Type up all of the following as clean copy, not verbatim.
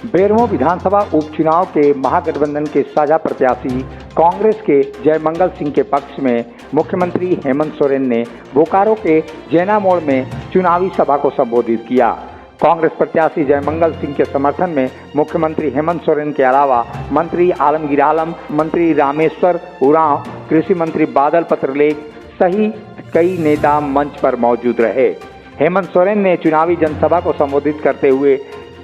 बेरमो विधानसभा उपचुनाव के महागठबंधन के साझा प्रत्याशी कांग्रेस के जयमंगल सिंह के पक्ष में मुख्यमंत्री हेमंत सोरेन ने बोकारो के जैना मोड़ में चुनावी सभा को संबोधित किया। कांग्रेस प्रत्याशी जयमंगल सिंह के समर्थन में मुख्यमंत्री हेमंत सोरेन के अलावा मंत्री आलमगीर आलम, मंत्री रामेश्वर उरांव, कृषि मंत्री बादल पत्रलेख सहित कई नेता मंच पर मौजूद रहे। हेमंत सोरेन ने चुनावी जनसभा को संबोधित करते हुए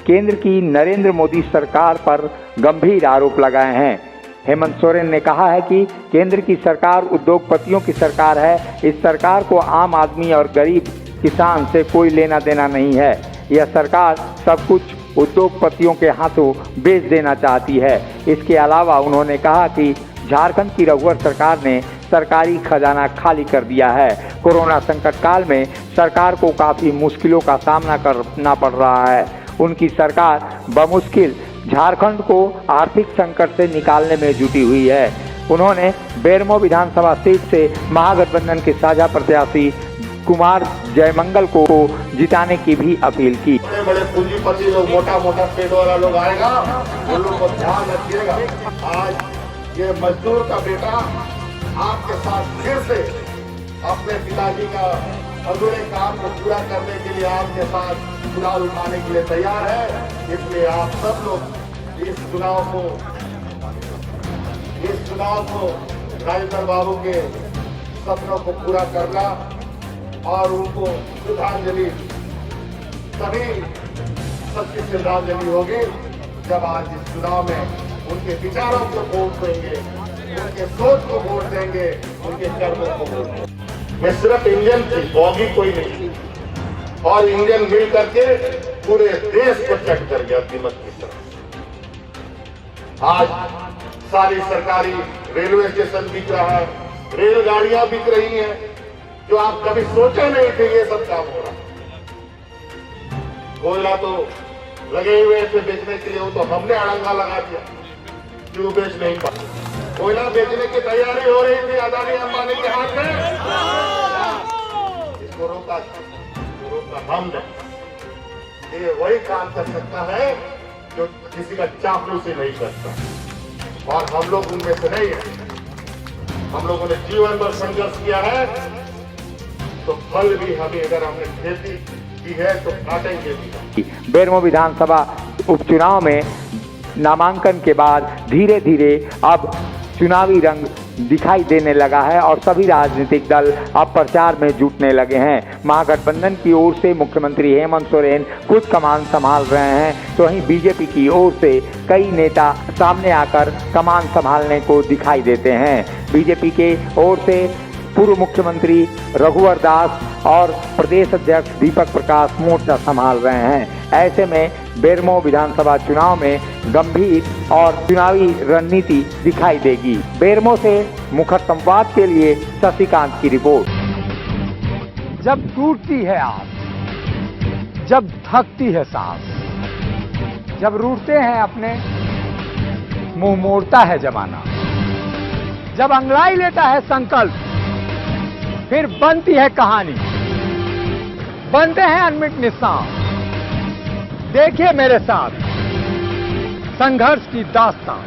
केंद्र की नरेंद्र मोदी सरकार पर गंभीर आरोप लगाए हैं। हेमंत सोरेन ने कहा है कि केंद्र की सरकार उद्योगपतियों की सरकार है। इस सरकार को आम आदमी और गरीब किसान से कोई लेना देना नहीं है। यह सरकार सब कुछ उद्योगपतियों के हाथों बेच देना चाहती है। इसके अलावा उन्होंने कहा कि झारखंड की रघुवर सरकार ने सरकारी खजाना खाली कर दिया है। कोरोना संकट काल में सरकार को काफ़ी मुश्किलों का सामना करना पड़ रहा है। उनकी सरकार बमुश्किल झारखंड को आर्थिक संकट से निकालने में जुटी हुई है। उन्होंने बेरमो विधानसभा सीट से महागठबंधन के साझा प्रत्याशी कुमार जयमंगल को जिताने की भी अपील की। बड़े पूंजीपति लोग, मोटा पेट वाला लोग आएगा, उन लोगों को ध्यान रखिएगा। आज ये मजदूर का बेटा आपके साथ फिर से अपने पिताजी का अधूरे काम को पूरा करने के लिए आपके साथ चुनाव उठाने के लिए तैयार है। इसलिए आप सब लोग इस चुनाव को राजेंद्र बाबू के सपनों को पूरा करना और उनको श्रद्धांजलि, सभी सबकी श्रद्धांजलि होगी जब आज इस चुनाव में उनके विचारों को वोट देंगे, उनके सोच को वोट देंगे, उनके कर्मों को वोट देंगे। ये सिर्फ इंजन थी, बॉगी कोई नहीं, और इंजन मिल करके पूरे देश को चट कर गया दीमक की तरह। आज सारी सरकारी रेलवे स्टेशन बिक रहा है, रेलगाड़ियां बिक रही हैं, जो आप कभी सोचे नहीं थे ये सब काम हो रहा। कोयला तो लगे हुए थे बेचने के लिए, वो तो हमने अड़ंगा लगा दिया, क्यों बेच नहीं पाए। कोयला बेचने की तैयारी हो रही थी अदानी अंबानी के हाथ में, इसको रोका हमने। ये वही काम कर सकता है जो किसी का चापलूसी नहीं करता, और हम लोग उनमें से नहीं है। हम लोगों ने जीवन भर संघर्ष किया है, तो फल भी हमें, अगर हमने खेती की है तो काटेंगे भी। बेरमो विधानसभा उपचुनाव में नामांकन के बाद धीरे धीरे अब चुनावी रंग दिखाई देने लगा है और सभी राजनीतिक दल अब प्रचार में जुटने लगे हैं। महागठबंधन की ओर से मुख्यमंत्री हेमंत सोरेन खुद कमान संभाल रहे हैं, तो वहीं बीजेपी की ओर से कई नेता सामने आकर कमान संभालने को दिखाई देते हैं। बीजेपी के ओर से पूर्व मुख्यमंत्री रघुवर दास और प्रदेश अध्यक्ष दीपक प्रकाश मोर्चा संभाल रहे हैं। ऐसे में बेरमो विधानसभा चुनाव में गंभीर और चुनावी रणनीति दिखाई देगी। बेरमो से मुखर संवाद के लिए शशिकांत की रिपोर्ट। जब टूटती है आस, जब थकती है सांस, जब रूठते हैं अपने, मुंह मोड़ता है जमाना, जब अंगड़ाई लेता है संकल्प, फिर बनती है कहानी, बनते हैं अनमिट निशान। देखिए मेरे साथ संघर्ष की दास्तान।